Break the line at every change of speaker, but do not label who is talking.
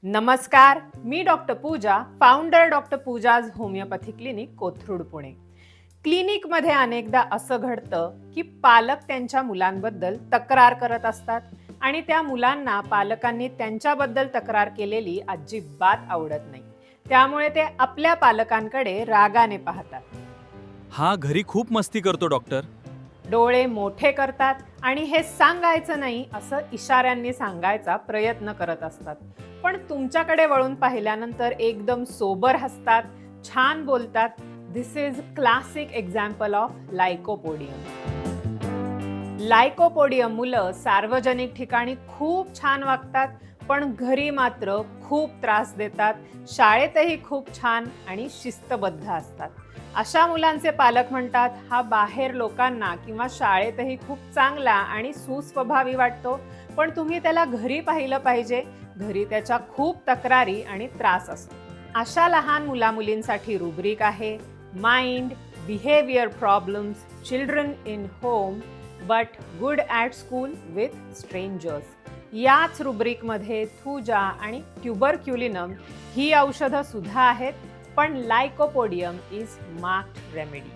नमस्कार, मी doctor Pooja, founder doctor Pooja's homeopathy clinic, Kothrud, Pune. क्लिनिकमध्ये अनेकदा असं घडतं की पालक त्यांच्या मुलांबद्दल तक्रार करत असतात आणि त्या मुलांना पालकांनी त्यांच्याबद्दल तक्रार केलेली अजिबात आवडत नाही. त्यामुळे ते आपल्या पालकांकडे रागाने पाहतात,
हा घरी खूप मस्ती करतो डॉक्टर.
डोळे मोठे करतात आणि हे सांगायचं नाही असं इशाऱ्यांनी सांगायचा प्रयत्न करत असतात. पण तुमच्याकडे वळून पाहिल्यानंतर एकदम सोबर हसतात, छान बोलतात. दिस is classic example of lycopodium. Lycopodium मुलं सार्वजनिक ठिकाणी खूप छान वागतात, पण घरी मात्र खूप त्रास देतात. शाळेतही खूप छान आणि शिस्तबद्ध असतात. अशा मुलांचे पालक म्हणतात, हा बाहेर लोकांना किंवा शाळेतही खूप चांगला आणि सुस्वभावी वाटतो, पण तुम्ही त्याला घरी पाहिलं पाहिजे. घरी त्याच्या खूप तक्रारी आणि त्रास असतो. अशा लहान मुलामुलींसाठी रुब्रिक आहे, mind behaviour problems, children in home but good at school with strangers. याच रुब्रिकमध्ये थुजा आणि ट्युबरक्युलिनम ही औषधं सुद्धा आहेत, पण लायकोपोडियम इज मार्क्ड रेमेडी.